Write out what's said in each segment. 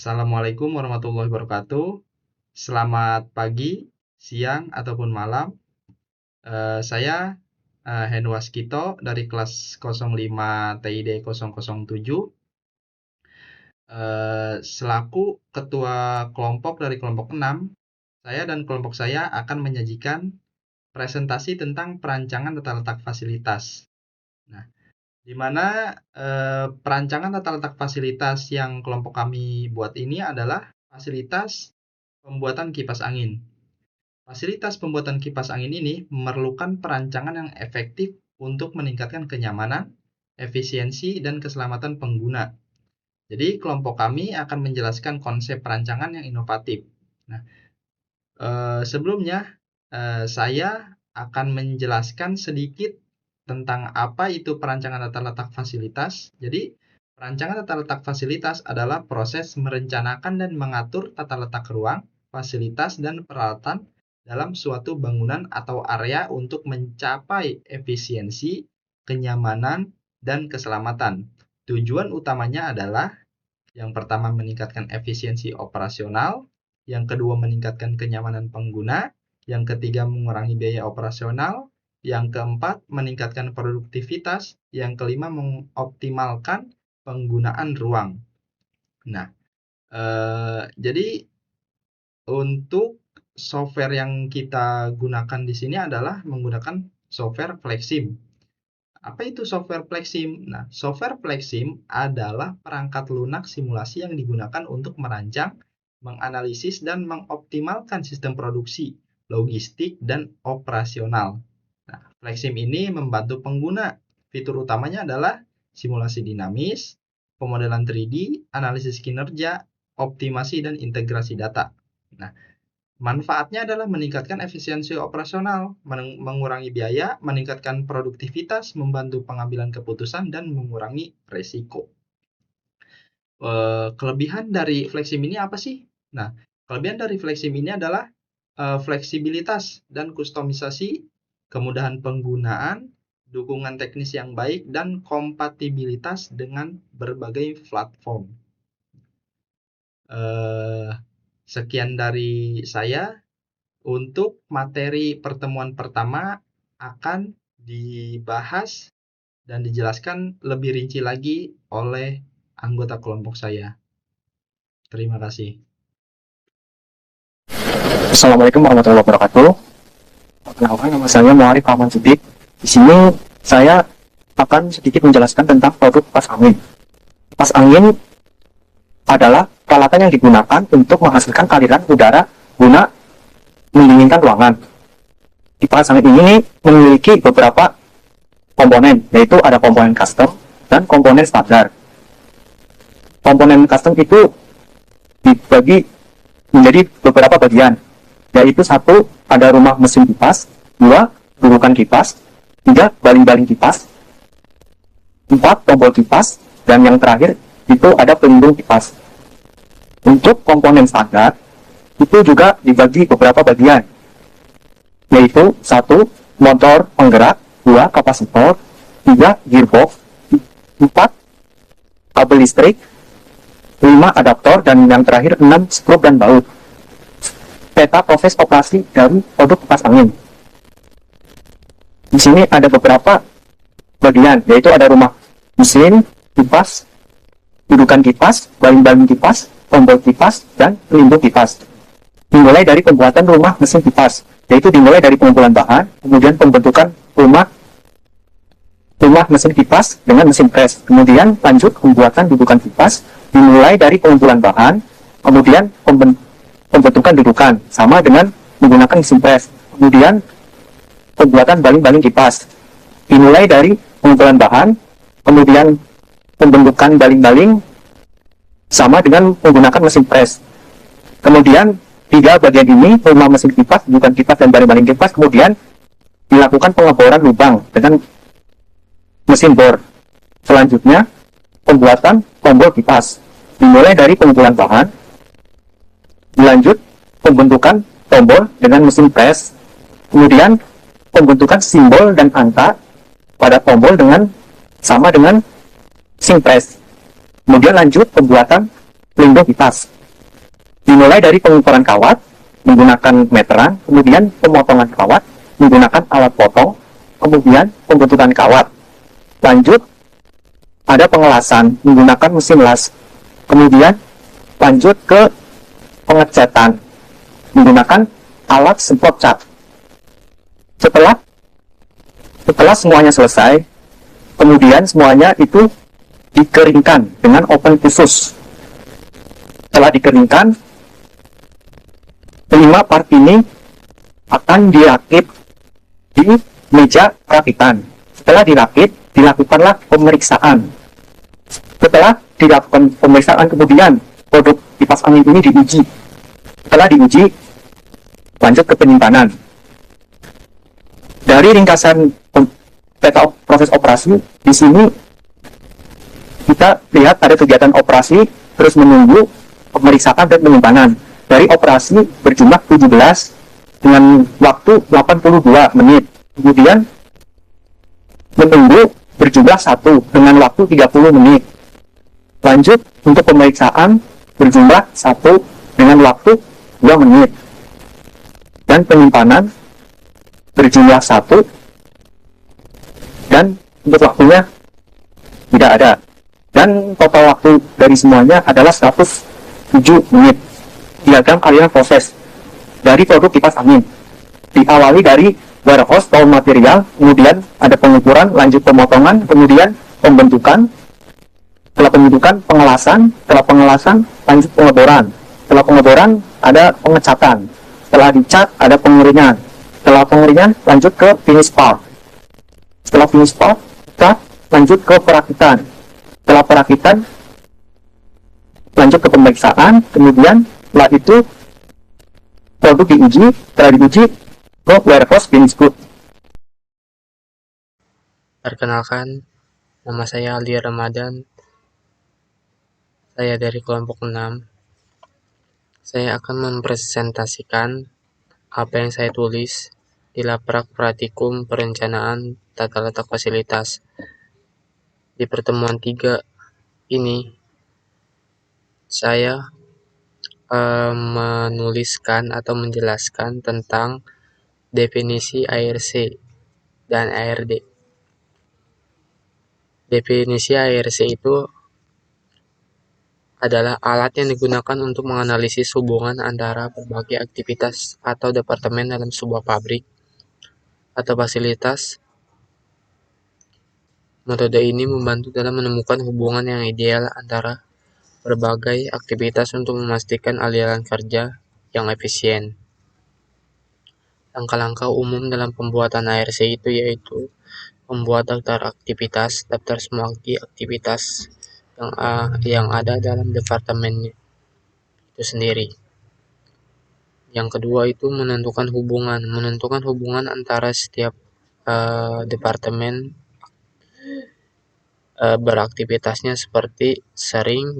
Assalamualaikum warahmatullahi wabarakatuh. Selamat pagi, siang, ataupun malam. Saya Henu Waskito dari kelas 05 TID 007. Selaku ketua kelompok dari kelompok 6, saya dan kelompok saya akan menyajikan presentasi tentang perancangan tata letak fasilitas. Nah, di mana perancangan tata letak fasilitas yang kelompok kami buat ini adalah fasilitas pembuatan kipas angin. Fasilitas pembuatan kipas angin ini memerlukan perancangan yang efektif untuk meningkatkan kenyamanan, efisiensi, dan keselamatan pengguna. Jadi, kelompok kami akan menjelaskan konsep perancangan yang inovatif. Nah, sebelumnya saya akan menjelaskan sedikit tentang apa itu perancangan tata letak fasilitas. Jadi, perancangan tata letak fasilitas adalah proses merencanakan dan mengatur tata letak ruang, fasilitas, dan peralatan dalam suatu bangunan atau area untuk mencapai efisiensi, kenyamanan, dan keselamatan. Tujuan utamanya adalah yang pertama meningkatkan efisiensi operasional, yang kedua meningkatkan kenyamanan pengguna, yang ketiga mengurangi biaya operasional, yang keempat meningkatkan produktivitas, yang kelima mengoptimalkan penggunaan ruang. Nah, jadi untuk software yang kita gunakan di sini adalah menggunakan software Flexim. Apa itu software Flexim? Nah, software Flexim adalah perangkat lunak simulasi yang digunakan untuk merancang, menganalisis, dan mengoptimalkan sistem produksi, logistik, dan operasional. Nah, Flexim ini membantu pengguna. Fitur utamanya adalah simulasi dinamis, pemodelan 3D, analisis kinerja, optimasi, dan integrasi data. Nah, manfaatnya adalah meningkatkan efisiensi operasional, mengurangi biaya, meningkatkan produktivitas, membantu pengambilan keputusan, dan mengurangi resiko. Kelebihan dari Flexim ini apa sih? Nah, kelebihan dari Flexim ini adalah fleksibilitas dan kustomisasi, kemudahan penggunaan, dukungan teknis yang baik, dan kompatibilitas dengan berbagai platform. Sekian dari saya. Untuk materi pertemuan pertama akan dibahas dan dijelaskan lebih rinci lagi oleh anggota kelompok saya. Terima kasih. Assalamualaikum warahmatullahi wabarakatuh. Perkenalkan, nama saya Muarif Ahmad Siddiq. Di sini saya akan sedikit menjelaskan tentang produk kipas angin. Kipas angin adalah peralatan yang digunakan untuk menghasilkan aliran udara guna mendinginkan ruangan. Kipas angin ini memiliki beberapa komponen, yaitu ada komponen custom dan komponen standar. Komponen custom itu dibagi menjadi beberapa bagian, yaitu 1. Ada rumah mesin kipas, 2. Dudukan kipas, 3. Baling-baling kipas, 4. Tombol kipas, dan yang terakhir itu ada pelindung kipas. Untuk komponen standar itu juga dibagi beberapa bagian, yaitu 1. Motor penggerak, 2. Kapasitor, 3. Gearbox, 4. Kabel listrik, 5. Adaptor, dan yang terakhir 6. Skrup dan baut. Peta proses operasi dari produk kipas angin. Di sini ada beberapa bagian, yaitu ada rumah mesin kipas, dudukan kipas, baling-baling kipas, tombol kipas, dan pelindung kipas. Dimulai dari pembuatan rumah mesin kipas, yaitu dimulai dari pengumpulan bahan, kemudian pembentukan rumah mesin kipas dengan mesin pres, kemudian lanjut pembuatan dudukan kipas, dimulai dari pengumpulan bahan, kemudian pembentukan dudukan sama dengan menggunakan mesin pres, kemudian pembuatan baling-baling kipas, dimulai dari pengumpulan bahan, kemudian pembentukan baling-baling sama dengan menggunakan mesin pres. Kemudian 3 bagian ini, rumah mesin kipas, dudukan kipas, dan baling-baling kipas, kemudian dilakukan pengeboran lubang dengan mesin bor. Selanjutnya pembuatan tombol kipas, dimulai dari pengumpulan bahan, dilanjut pembentukan tombol dengan mesin pres, kemudian pembentukan simbol dan angka pada tombol dengan sama dengan mesin pres, kemudian lanjut pembuatan pelindung kipas. Dimulai dari pengukuran kawat menggunakan meteran, kemudian pemotongan kawat menggunakan alat potong, kemudian pembentukan kawat. Lanjut, ada pengelasan menggunakan mesin las. Kemudian lanjut ke pengecatan menggunakan alat semprot cat. Setelah semuanya selesai, kemudian semuanya itu dikeringkan dengan oven khusus. Setelah dikeringkan, 5 part ini akan dirakit di meja perakitan. Setelah dirakit, dilakukanlah pemeriksaan. Setelah dilakukan pemeriksaan, kemudian produk kipas angin ini diuji. Setelah diuji, lanjut ke penyimpanan. Dari ringkasan peta proses operasi, di sini kita lihat ada kegiatan operasi, terus menunggu pemeriksaan dan penyimpanan. Dari operasi berjumlah 17 dengan waktu 82 menit. Kemudian menunggu berjumlah 1 dengan waktu 30 menit. Lanjut untuk pemeriksaan berjumlah 1 dengan waktu 2 menit. Dan penyimpanan berjumlah 1 dan untuk waktunya tidak ada. Dan total waktu dari semuanya adalah 107 menit. Diagram aliran proses dari produk kipas angin diawali dari warehouse raw material, kemudian ada pengukuran, lanjut pemotongan, kemudian pembentukan. Setelah pembentukan, pengelasan. Setelah pengelasan, lanjut pengeboran. Setelah pengeboran, ada pengecatan. Setelah dicat, ada pengeringan. Setelah pengeringan, lanjut ke finish part. Setelah finish part, kita lanjut ke perakitan. Setelah perakitan, lanjut ke pemeriksaan, kemudian setelah itu produk diuji, setelah diuji ke warehouse finish good. Perkenalkan, nama saya Ali Ramadan. Saya dari kelompok 6. Saya akan mempresentasikan apa yang saya tulis di Laprak Pratikum Perencanaan Tata Letak Fasilitas. Di pertemuan 3 ini, saya menuliskan atau menjelaskan tentang definisi ARC dan ARD. Definisi ARC itu adalah alat yang digunakan untuk menganalisis hubungan antara berbagai aktivitas atau departemen dalam sebuah pabrik atau fasilitas. Metode ini membantu dalam menemukan hubungan yang ideal antara berbagai aktivitas untuk memastikan aliran kerja yang efisien. Langkah-langkah umum dalam pembuatan ARC itu yaitu membuat daftar aktivitas, daftar semua aktivitas yang ada dalam departemennya itu sendiri. Yang kedua itu menentukan hubungan antara setiap departemen beraktivitasnya seperti sering,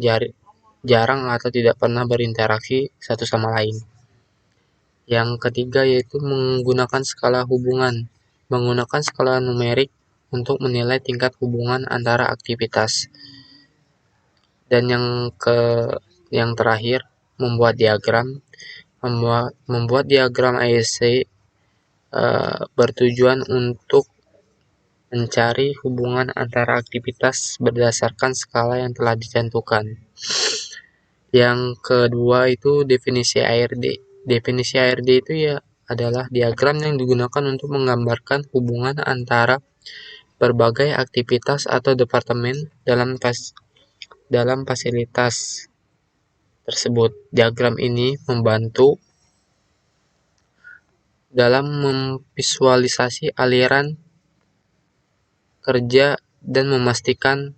jarang atau tidak pernah berinteraksi satu sama lain. Yang ketiga yaitu menggunakan skala hubungan, menggunakan skala numerik untuk menilai tingkat hubungan antara aktivitas. Dan yang terakhir membuat diagram. Membuat diagram ASC bertujuan untuk mencari hubungan antara aktivitas berdasarkan skala yang telah ditentukan. Yang kedua itu definisi ARD. Definisi ARD itu ya adalah diagram yang digunakan untuk menggambarkan hubungan antara berbagai aktivitas atau departemen dalam fasilitas tersebut. Diagram ini membantu dalam memvisualisasi aliran kerja dan memastikan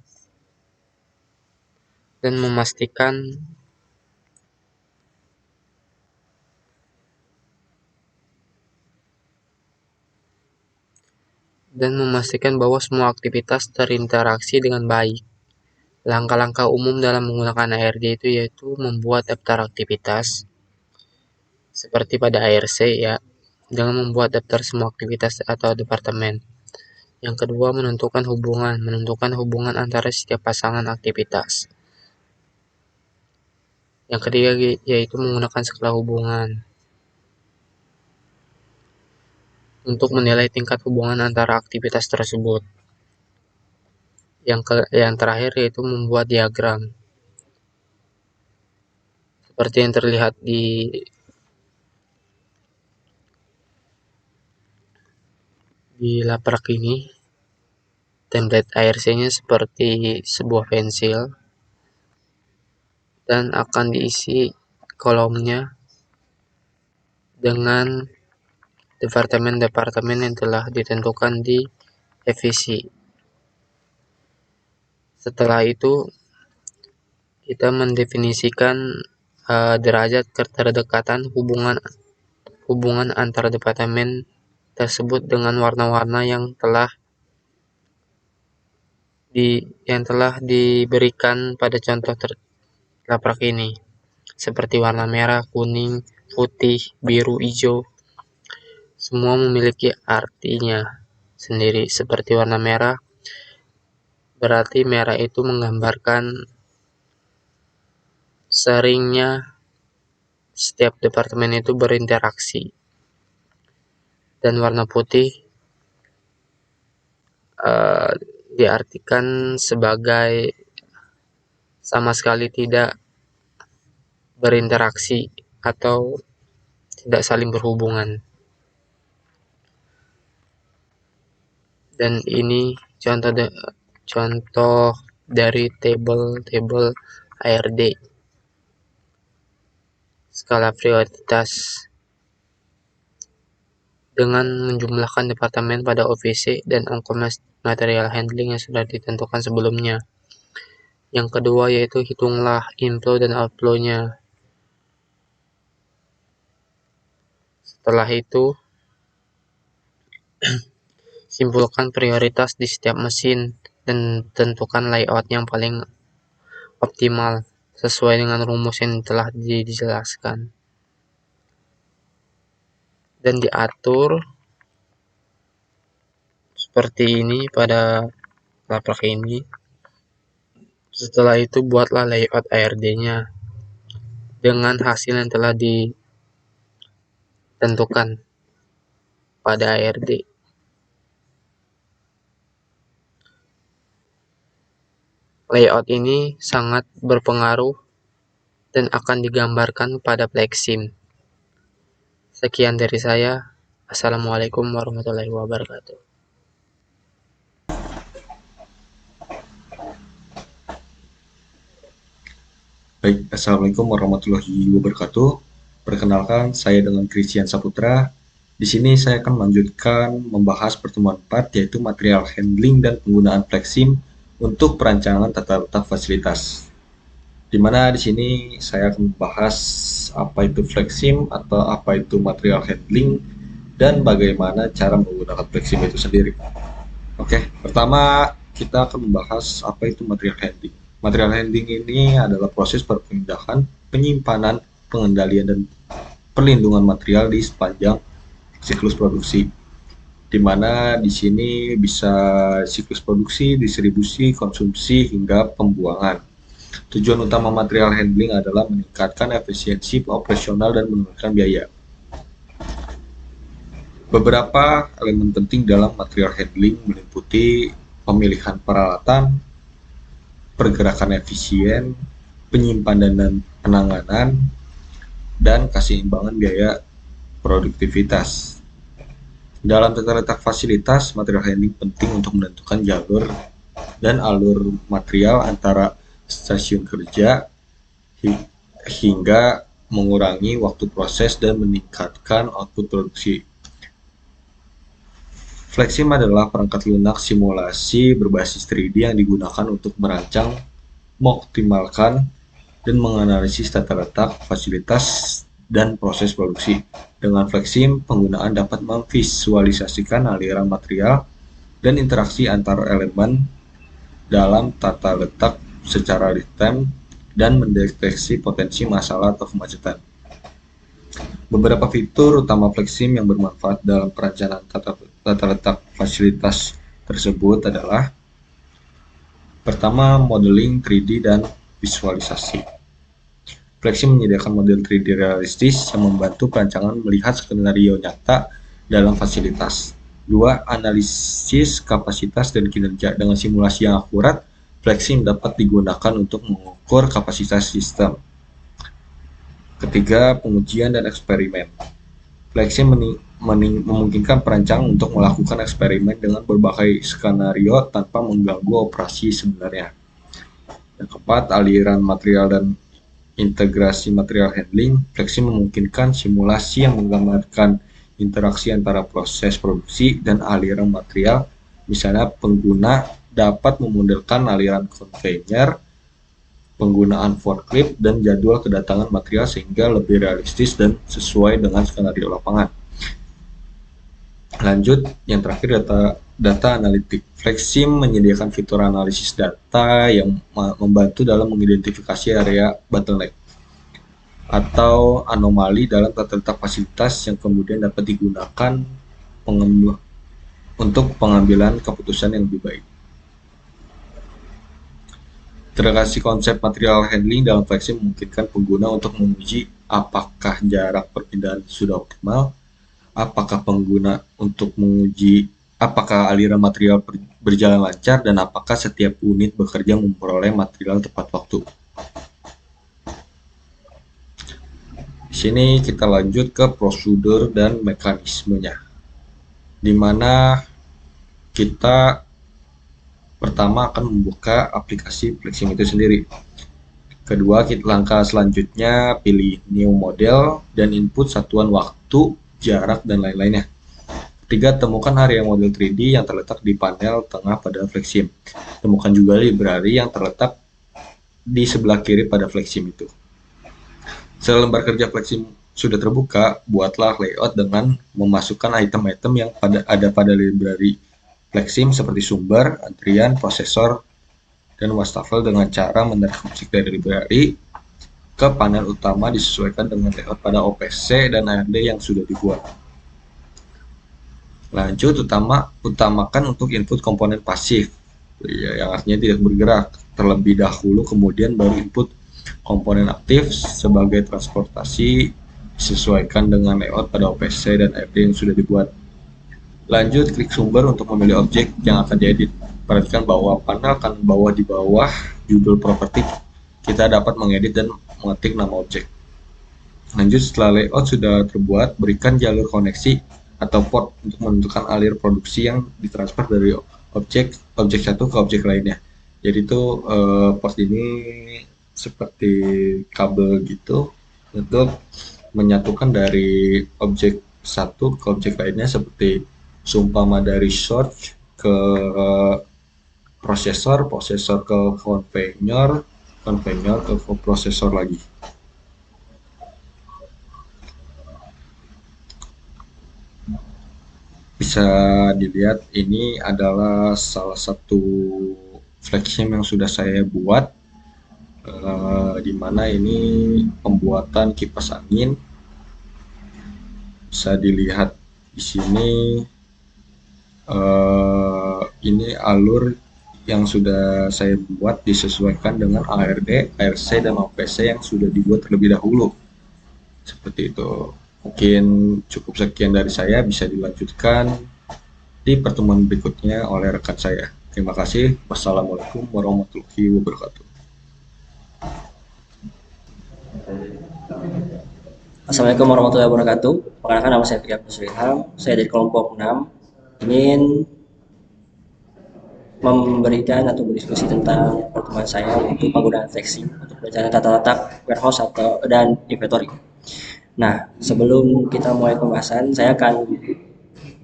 bahwa semua aktivitas terinteraksi dengan baik. Langkah-langkah umum dalam menggunakan ARD itu yaitu membuat daftar aktivitas seperti pada ARC ya, dengan membuat daftar semua aktivitas atau departemen. Yang kedua menentukan hubungan antara setiap pasangan aktivitas. Yang ketiga yaitu menggunakan skala hubungan untuk menilai tingkat hubungan antara aktivitas tersebut. Yang terakhir yaitu membuat diagram. Seperti yang terlihat di laprak ini, template ARC-nya seperti sebuah pensil dan akan diisi kolomnya dengan departemen-departemen yang telah ditentukan di FVC. Setelah itu kita mendefinisikan derajat keterdekatan hubungan antar departemen tersebut dengan warna-warna yang telah diberikan pada contoh laprak ini, seperti warna merah, kuning, putih, biru, hijau. Semua memiliki artinya sendiri. Seperti warna merah, berarti merah itu menggambarkan seringnya setiap departemen itu berinteraksi. Dan warna putih diartikan sebagai sama sekali tidak berinteraksi atau tidak saling berhubungan. Dan ini contoh dari tabel ARD, skala prioritas, dengan menjumlahkan departemen pada OVC dan angka material handling yang sudah ditentukan sebelumnya. Yang kedua yaitu hitunglah inflow dan outflow-nya. Setelah itu simpulkan prioritas di setiap mesin dan tentukan layout yang paling optimal sesuai dengan rumus yang telah dijelaskan. Dan diatur seperti ini pada laprak ini. Setelah itu buatlah layout ARD-nya dengan hasil yang telah ditentukan pada ARD. Layout ini sangat berpengaruh dan akan digambarkan pada Plexim. Sekian dari saya. Assalamualaikum warahmatullahi wabarakatuh. Baik, Assalamualaikum warahmatullahi wabarakatuh. Perkenalkan, saya dengan Christian Saputra. Di sini saya akan melanjutkan membahas pertemuan 4, yaitu material handling dan penggunaan Plexim untuk perancangan tata letak fasilitas. Di mana di sini saya akan membahas apa itu Plexim atau apa itu material handling dan bagaimana cara menggunakan Plexim itu sendiri. Oke, pertama kita akan membahas apa itu material handling. Material handling ini adalah proses perpindahan, penyimpanan, pengendalian, dan perlindungan material di sepanjang siklus produksi. Di mana di sini bisa siklus produksi, distribusi, konsumsi, hingga pembuangan. Tujuan utama material handling adalah meningkatkan efisiensi operasional dan menurunkan biaya. Beberapa elemen penting dalam material handling meliputi pemilihan peralatan, pergerakan efisien, penyimpanan dan penanganan, dan keseimbangan biaya produktivitas. Dalam tata letak fasilitas, material handling penting untuk menentukan jalur dan alur material antara stasiun kerja hingga mengurangi waktu proses dan meningkatkan output produksi. Plexim adalah perangkat lunak simulasi berbasis 3D yang digunakan untuk merancang, mengoptimalkan, dan menganalisis tata letak fasilitas dan proses produksi. Dengan Plexim, penggunaan dapat memvisualisasikan aliran material dan interaksi antar elemen dalam tata letak secara real-time dan mendeteksi potensi masalah atau kemacetan. Beberapa fitur utama Plexim yang bermanfaat dalam perencanaan tata letak fasilitas tersebut adalah: pertama, modeling 3D dan visualisasi. Flexim menyediakan model 3D realistis yang membantu perancangan melihat skenario nyata dalam fasilitas. 2. Analisis kapasitas dan kinerja. Dengan simulasi yang akurat, Flexim dapat digunakan untuk mengukur kapasitas sistem. Ketiga, pengujian dan eksperimen. Flexim memungkinkan perancang untuk melakukan eksperimen dengan berbagai skenario tanpa mengganggu operasi sebenarnya. Yang keempat, aliran material dan integrasi material handling. Flexim memungkinkan simulasi yang menggambarkan interaksi antara proses produksi dan aliran material. Misalnya, pengguna dapat memodelkan aliran konveyor, penggunaan forklift, dan jadwal kedatangan material sehingga lebih realistis dan sesuai dengan skenario lapangan. Lanjut, yang terakhir data analitik. Flexim menyediakan fitur analisis data yang membantu dalam mengidentifikasi area bottleneck atau anomali dalam tata letak fasilitas yang kemudian dapat digunakan untuk pengambilan keputusan yang lebih baik. Integrasi konsep material handling dalam Flexim memungkinkan pengguna untuk menguji apakah jarak perpindahan sudah optimal, apakah pengguna untuk menguji apakah aliran material berjalan lancar, dan apakah setiap unit bekerja memperoleh material tepat waktu. Di sini kita lanjut ke prosedur dan mekanismenya, di mana kita pertama akan membuka aplikasi Flexim itu sendiri. Kedua, langkah selanjutnya pilih new model dan input satuan waktu, jarak, dan lain-lainnya. Ketiga, temukan area model 3D yang terletak di panel tengah pada Flexim. Temukan juga library yang terletak di sebelah kiri pada Flexim itu. Setelah lembar kerja Flexim sudah terbuka, buatlah layout dengan memasukkan item-item yang ada pada library Flexim seperti sumber, antrian, prosesor, dan wastafel dengan cara menarik objek dari library ke panel utama disesuaikan dengan layout pada OPC dan ARD yang sudah dibuat. Lanjut, utamakan untuk input komponen pasif, yang artinya tidak bergerak terlebih dahulu, kemudian baru input komponen aktif sebagai transportasi disesuaikan dengan layout pada OPC dan ARD yang sudah dibuat. Lanjut, klik sumber untuk memilih objek yang akan diedit. Perhatikan bahwa panel akan di bawah judul properti. Kita dapat mengedit dan mengetik nama objek. Lanjut, setelah layout sudah terbuat, berikan jalur koneksi atau port untuk menentukan alir produksi yang ditransfer dari objek satu ke objek lainnya. Jadi itu port ini seperti kabel gitu untuk menyatukan dari objek satu ke objek lainnya, seperti seumpama dari source ke prosesor ke konveyor ke prosesor lagi. Bisa dilihat ini adalah salah satu Flexim yang sudah saya buat, di mana ini pembuatan kipas angin. Bisa dilihat di sini. Ini alur yang sudah saya buat disesuaikan dengan ARD, ARC, dan OPC yang sudah dibuat terlebih dahulu. Seperti itu. Mungkin cukup sekian dari saya, bisa dilanjutkan di pertemuan berikutnya oleh rekan saya. Terima kasih. Wassalamualaikum warahmatullahi wabarakatuh. Assalamualaikum warahmatullahi wabarakatuh. Perkenalkan, nama saya Fikri Abdul Ilham. Saya dari kelompok 6. Ingin memberikan atau berdiskusi tentang pertemuan saya untuk penggunaan Flexim untuk perencanaan tata letak warehouse dan inventory. Nah, sebelum kita mulai pembahasan, saya akan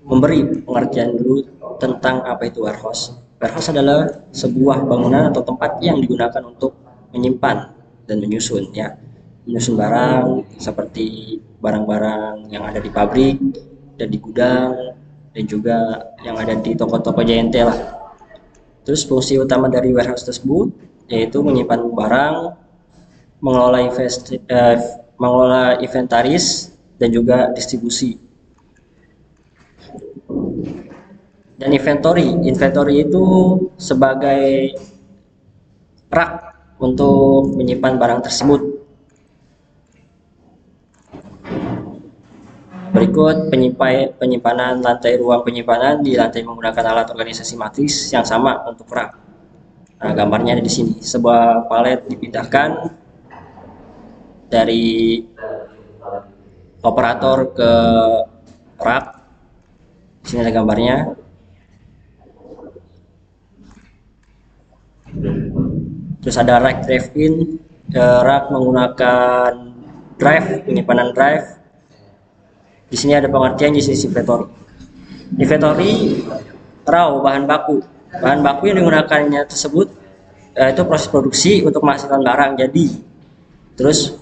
memberi pengertian dulu tentang apa itu warehouse. Warehouse adalah sebuah bangunan atau tempat yang digunakan untuk menyimpan dan menyusun barang seperti barang-barang yang ada di pabrik dan di gudang, dan juga yang ada di toko-toko JNT lah. Terus fungsi utama dari warehouse tersebut yaitu menyimpan barang, mengelola inventaris, dan juga distribusi. Dan inventory itu sebagai rak untuk menyimpan barang tersebut. Berikut penyimpanan lantai ruang penyimpanan di lantai menggunakan alat organisasi matris yang sama untuk rak. Nah, gambarnya ada di sini. Sebuah palet dipindahkan dari operator ke rak. Di sini ada gambarnya. Terus ada rack drive-in, rak menggunakan drive, penyimpanan drive. Di sini ada pengertian jenis inventory. Inventory raw bahan baku. Bahan baku yang digunakannya tersebut itu proses produksi untuk menghasilkan barang jadi. Terus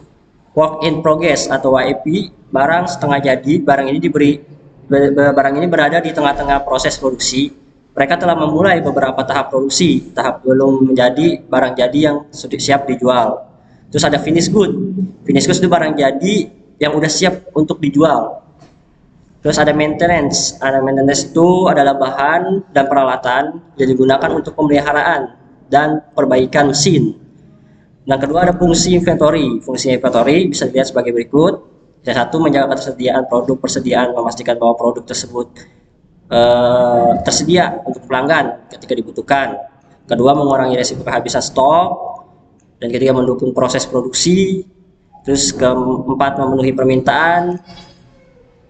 work in progress atau WIP, barang setengah jadi. Barang ini berada di tengah-tengah proses produksi. Mereka telah memulai beberapa tahap produksi, tahap belum menjadi barang jadi yang sudah siap dijual. Terus ada finish good. Finish good itu barang jadi yang udah siap untuk dijual. Terus ada maintenance. Ada maintenance itu adalah bahan dan peralatan yang digunakan untuk pemeliharaan dan perbaikan mesin. Yang kedua ada fungsi inventory. Fungsi inventory bisa dilihat sebagai berikut. Yang satu, menjaga ketersediaan produk, persediaan, memastikan bahwa produk tersebut tersedia untuk pelanggan ketika dibutuhkan. Kedua, mengurangi risiko kehabisan stok. Dan ketiga, mendukung proses produksi. Terus keempat, memenuhi permintaan.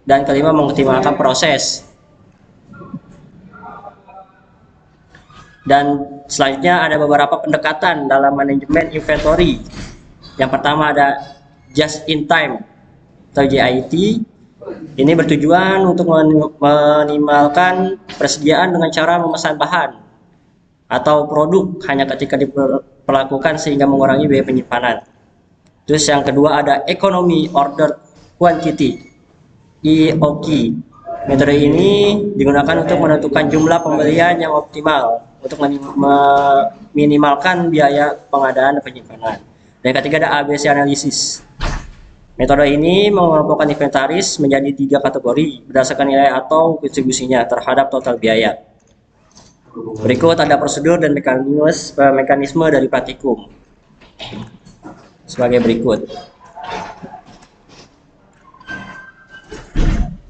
Dan kelima, mengoptimalkan proses. Dan selanjutnya ada beberapa pendekatan dalam manajemen inventory. Yang pertama ada just in time atau JIT. Ini bertujuan untuk meminimalkan persediaan dengan cara memesan bahan atau produk hanya ketika diperlakukan sehingga mengurangi biaya penyimpanan. Terus yang kedua ada economy order quantity, EOQ. Metode ini digunakan untuk menentukan jumlah pembelian yang optimal untuk meminimalkan biaya pengadaan dan penyimpanan. Dan yang ketiga ada ABC analisis. Metode ini mengelompokkan inventaris menjadi 3 kategori berdasarkan nilai atau kontribusinya terhadap total biaya. Berikut ada prosedur dan mekanisme dari praktikum sebagai berikut.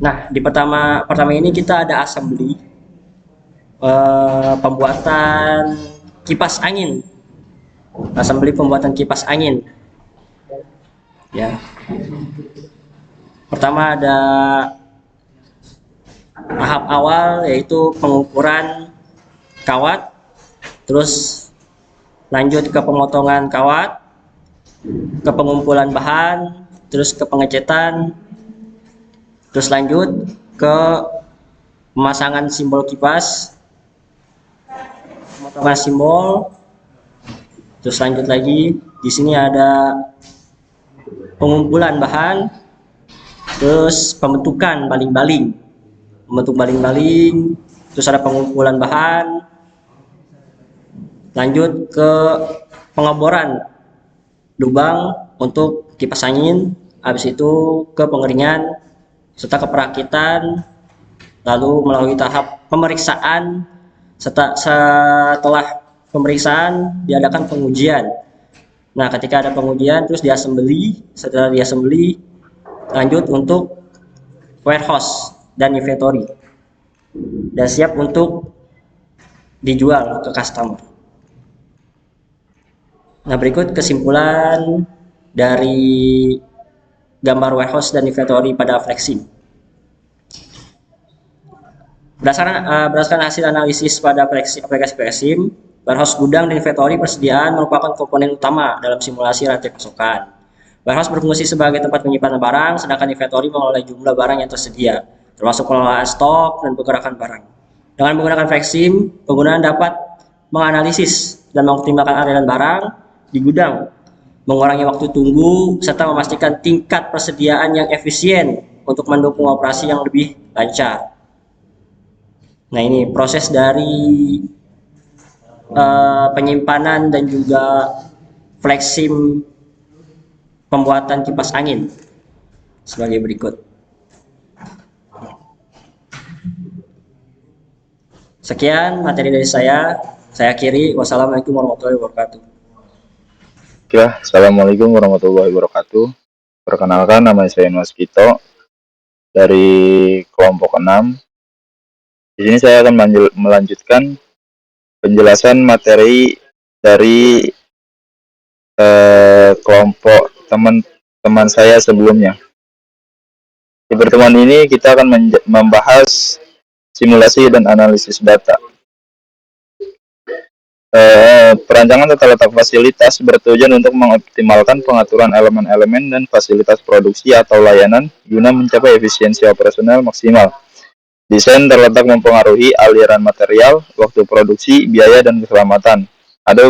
Nah, di pertama ini kita ada assembly, pembuatan kipas angin, assembly pembuatan kipas angin. Ya, pertama ada tahap awal yaitu pengukuran kawat, terus lanjut ke pemotongan kawat, ke pengumpulan bahan, terus ke pengecetan, terus lanjut ke pemasangan simbol kipas, pemotongan simbol, terus lanjut lagi. Di sini ada pengumpulan bahan, terus pembentukan baling-baling, terus ada pengumpulan bahan, lanjut ke pengeboran lubang untuk kipas angin, habis itu ke pengeringan serta ke perakitan, lalu melalui tahap pemeriksaan. Setelah pemeriksaan diadakan pengujian. Nah, ketika ada pengujian terus diassembly, setelah diassembly lanjut untuk warehouse dan inventory dan siap untuk dijual ke customer. Nah, berikut kesimpulan dari gambar warehouse dan inventory pada Flexim. Berdasarkan hasil analisis pada aplikasi Flexim, warehouse gudang dan inventory persediaan merupakan komponen utama dalam simulasi rantai pasokan. Warehouse berfungsi sebagai tempat penyimpanan barang, sedangkan inventory mengelola jumlah barang yang tersedia, termasuk pengelolaan stok dan pergerakan barang. Dengan menggunakan Flexim, penggunaan dapat menganalisis dan mengoptimalkan aliran barang di gudang, mengurangi waktu tunggu, serta memastikan tingkat persediaan yang efisien untuk mendukung operasi yang lebih lancar. Nah, ini proses dari penyimpanan dan juga Flexim pembuatan kipas angin sebagai berikut. Sekian materi dari saya akhiri. Wassalamualaikum warahmatullahi wabarakatuh. Ya, assalamualaikum warahmatullahi wabarakatuh. Perkenalkan, nama saya Mas Kito. dari kelompok 6. Di sini saya akan melanjutkan penjelasan materi dari kelompok teman-teman saya sebelumnya. Di pertemuan ini kita akan membahas simulasi dan analisis data. Perancangan tata letak fasilitas bertujuan untuk mengoptimalkan pengaturan elemen-elemen dan fasilitas produksi atau layanan guna mencapai efisiensi operasional maksimal. Desain terletak mempengaruhi aliran material, waktu produksi, biaya, dan keselamatan. Ada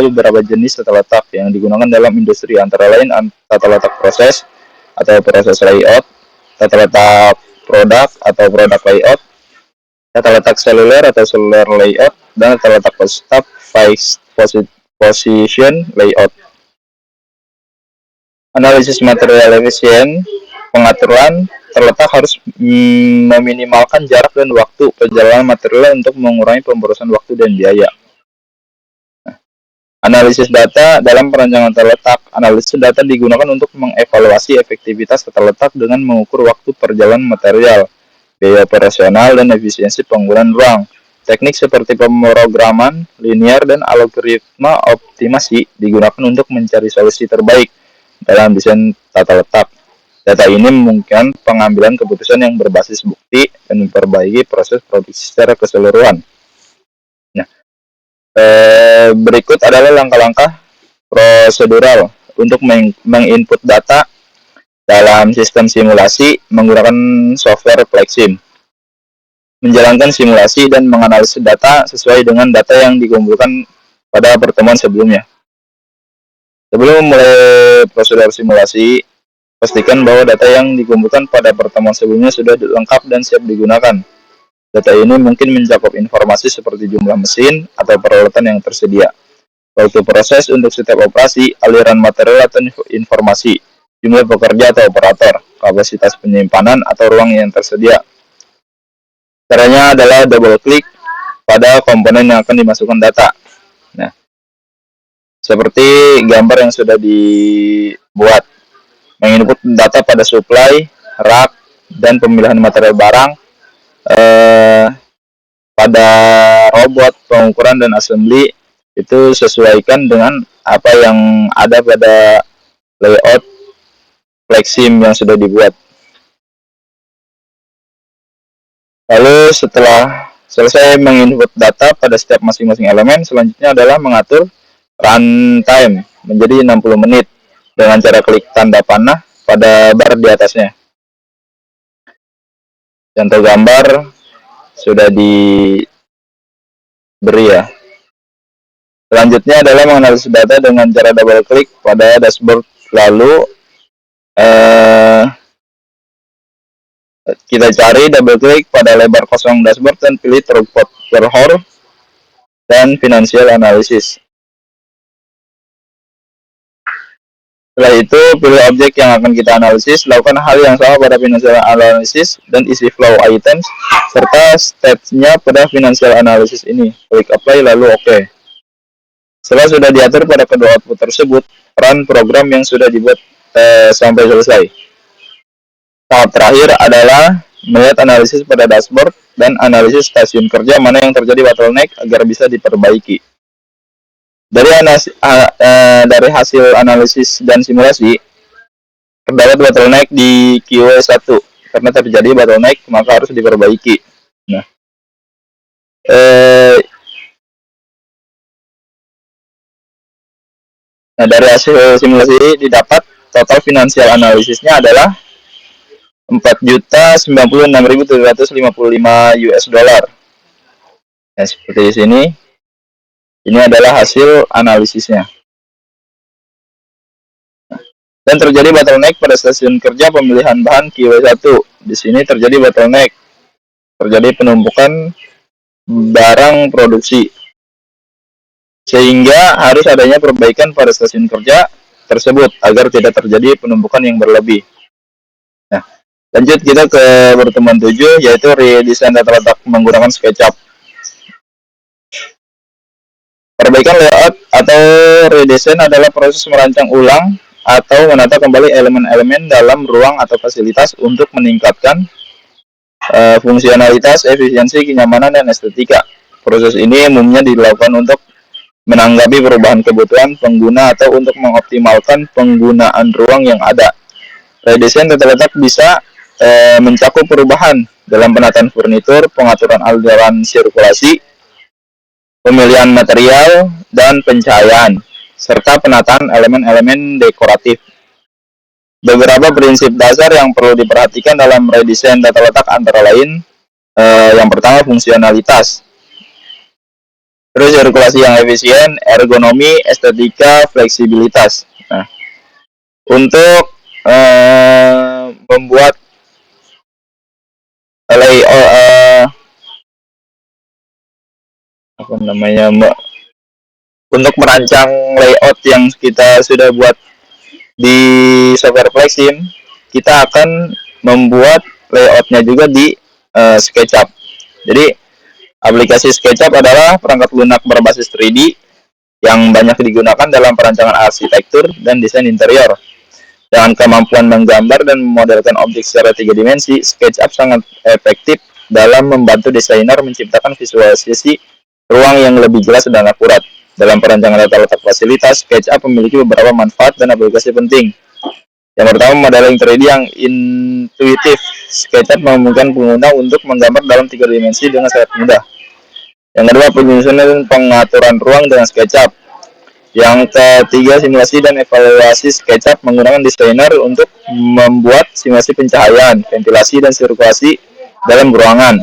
beberapa jenis tata letak yang digunakan dalam industri, antara lain tata letak proses atau proses layout, tata letak produk atau produk layout, tata letak seluler atau seluler layout, dan tata letak staf position layout. Analisis material efisien, pengaturan terletak harus meminimalkan jarak dan waktu perjalanan material untuk mengurangi pemborosan waktu dan biaya. Analisis data dalam perancangan tata letak. Analisis data digunakan untuk mengevaluasi efektivitas tata letak dengan mengukur waktu perjalanan material, biaya operasional, dan efisiensi penggunaan ruang. Teknik seperti pemrograman linear dan algoritma optimasi digunakan untuk mencari solusi terbaik dalam desain tata letak. Data ini memungkinkan pengambilan keputusan yang berbasis bukti dan memperbaiki proses produksi secara keseluruhan. Nah, berikut adalah langkah-langkah prosedural untuk menginput data dalam sistem simulasi menggunakan software FlexSim. Menjalankan simulasi dan menganalisis data sesuai dengan data yang dikumpulkan pada pertemuan sebelumnya. Sebelum memulai prosedur simulasi, pastikan bahwa data yang dikumpulkan pada pertemuan sebelumnya sudah lengkap dan siap digunakan. Data ini mungkin mencakup informasi seperti jumlah mesin atau peralatan yang tersedia, waktu proses untuk setiap operasi, aliran material atau informasi, jumlah pekerja atau operator, kapasitas penyimpanan atau ruang yang tersedia. Caranya adalah double klik pada komponen yang akan dimasukkan data. Nah, seperti gambar yang sudah dibuat, menginput data pada supply, rak, dan pemilihan material barang, pada robot, pengukuran, dan assembly, itu sesuaikan dengan apa yang ada pada layout FlexSim yang sudah dibuat. Lalu setelah selesai menginput data pada setiap masing-masing elemen, selanjutnya adalah mengatur runtime menjadi 60 menit dengan cara klik tanda panah pada bar di atasnya. Contoh gambar sudah diberi ya. Selanjutnya adalah menganalisis data dengan cara double klik pada dashboard, lalu kita cari double klik pada lebar kosong dashboard dan pilih throughput per hour dan financial analysis. Setelah itu, pilih objek yang akan kita analisis, lakukan hal yang sama pada financial analysis dan isi flow items serta stats-nya pada financial analysis ini. Klik apply lalu OK. Setelah sudah diatur pada kedua output tersebut, run program yang sudah dibuat sampai selesai. Tahap terakhir adalah melihat analisis pada dashboard dan analisis stasiun kerja mana yang terjadi bottleneck agar bisa diperbaiki. Dari hasil analisis dan simulasi, terdapat bottleneck di QE1. Karena terjadi bottleneck, maka harus diperbaiki. Nah, dari hasil simulasi didapat total finansial analisisnya adalah 4.096.755 US dollar. Nah, seperti di sini. Ini adalah hasil analisisnya. Dan terjadi bottleneck pada stasiun kerja pemilihan bahan QW1. Di sini terjadi bottleneck. Terjadi penumpukan barang produksi. Sehingga harus adanya perbaikan pada stasiun kerja tersebut agar tidak terjadi penumpukan yang berlebih. Nah, lanjut kita ke pertemuan 7, yaitu redesign tata letak menggunakan SketchUp. Perbaikan layout atau redesign adalah proses merancang ulang atau menata kembali elemen-elemen dalam ruang atau fasilitas untuk meningkatkan fungsionalitas, efisiensi, kenyamanan, dan estetika. Proses ini umumnya dilakukan untuk menanggapi perubahan kebutuhan pengguna atau untuk mengoptimalkan penggunaan ruang yang ada. Redesign tata letak bisa mencakup perubahan dalam penataan furnitur, pengaturan aliran sirkulasi, pemilihan material, dan pencahayaan, serta penataan elemen-elemen dekoratif. Beberapa prinsip dasar yang perlu diperhatikan dalam redesign tata letak antara lain, yang pertama fungsionalitas, terus sirkulasi yang efisien, ergonomi, estetika, fleksibilitas. Nah, untuk membuat layout apa namanya untuk merancang layout yang kita sudah buat di software Flexim, kita akan membuat layoutnya juga di SketchUp. Jadi aplikasi SketchUp adalah perangkat lunak berbasis 3D yang banyak digunakan dalam perancangan arsitektur dan desain interior. Dengan kemampuan menggambar dan memodelkan objek secara 3 dimensi, SketchUp sangat efektif dalam membantu desainer menciptakan visualisasi ruang yang lebih jelas dan akurat. Dalam perancangan tata letak fasilitas, SketchUp memiliki beberapa manfaat dan aplikasi penting. Yang pertama, modeling 3D yang intuitif. SketchUp memungkinkan pengguna untuk menggambar dalam 3 dimensi dengan sangat mudah. Yang kedua, penyusunan dan pengaturan ruang dengan SketchUp. Yang ketiga, simulasi dan evaluasi SketchUp menggunakan desainer untuk membuat simulasi pencahayaan, ventilasi, dan sirkulasi dalam ruangan.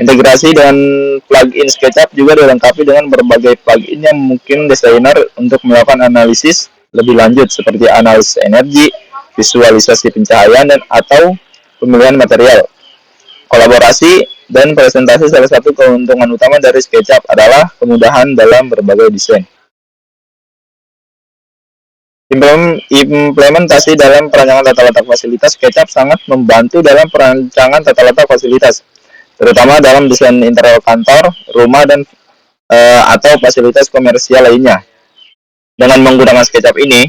Integrasi dengan plugin SketchUp juga dilengkapi dengan berbagai plugin yang mungkin desainer untuk melakukan analisis lebih lanjut seperti analisis energi, visualisasi pencahayaan, dan atau pemilihan material. Kolaborasi dan presentasi salah satu keuntungan utama dari SketchUp adalah kemudahan dalam berbagai desain. Implementasi dalam perancangan tata letak fasilitas, SketchUp sangat membantu dalam perancangan tata letak fasilitas, terutama dalam desain interior kantor, rumah, dan atau fasilitas komersial lainnya. Dengan menggunakan SketchUp ini,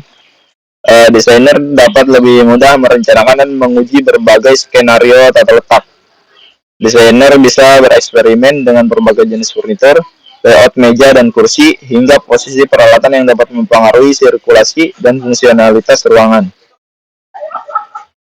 desainer dapat lebih mudah merencanakan dan menguji berbagai skenario tata letak. Desainer bisa bereksperimen dengan berbagai jenis furnitur, layout meja dan kursi, hingga posisi peralatan yang dapat mempengaruhi sirkulasi dan fungsionalitas ruangan.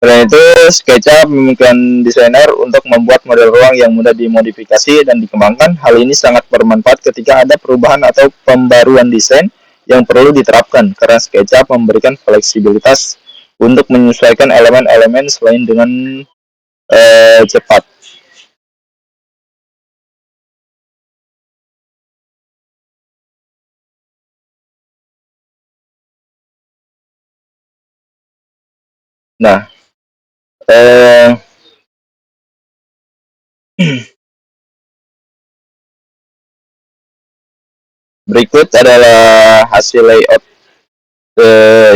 Selain itu, SketchUp memungkinkan desainer untuk membuat model ruang yang mudah dimodifikasi dan dikembangkan. Hal ini sangat bermanfaat ketika ada perubahan atau pembaruan desain yang perlu diterapkan, karena SketchUp memberikan fleksibilitas untuk menyesuaikan elemen-elemen selain dengan cepat. Nah, berikut adalah hasil layout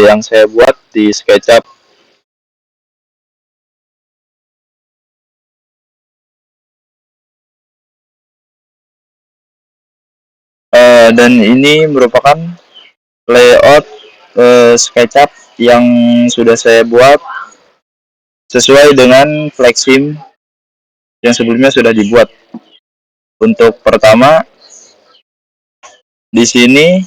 yang saya buat di SketchUp. Dan ini merupakan layout SketchUp yang sudah saya buat sesuai dengan Flexim yang sebelumnya sudah dibuat. Untuk pertama, di sini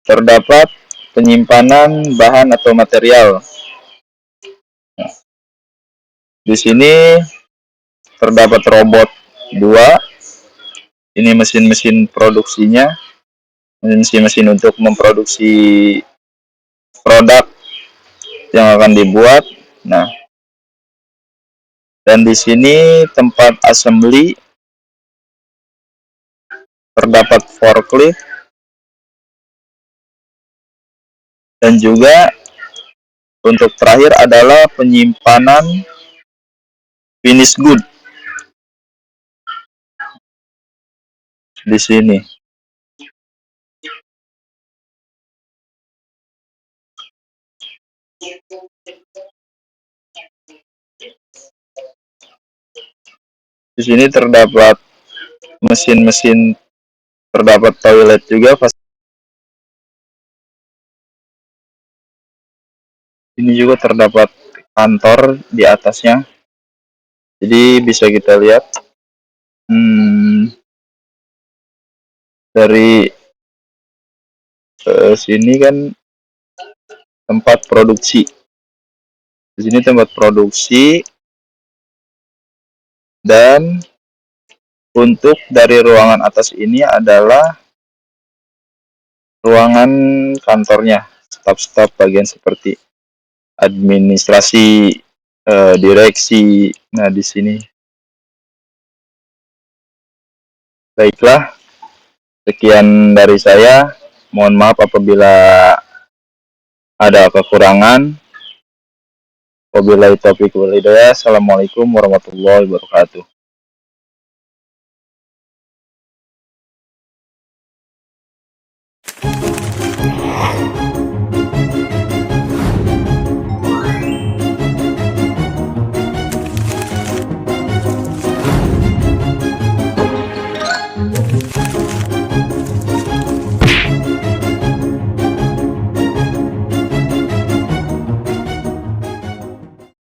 terdapat penyimpanan bahan atau material. Di sini terdapat robot 2. Ini mesin-mesin produksinya, mesin-mesin untuk memproduksi produk yang akan dibuat. Nah, dan di sini tempat assembly, terdapat forklift, dan juga untuk terakhir adalah penyimpanan finish good di sini. Di sini terdapat mesin-mesin, terdapat toilet juga. Ini juga terdapat kantor di atasnya. Jadi bisa kita lihat dari sini kan tempat produksi. Di sini tempat produksi, dan untuk dari ruangan atas ini adalah ruangan kantornya, staf-staf bagian seperti administrasi, direksi. Nah, di sini. Baiklah, sekian dari saya. Mohon maaf apabila ada kekurangan. Wabillahi taufiq wal hidayah. Assalamualaikum warahmatullahi wabarakatuh.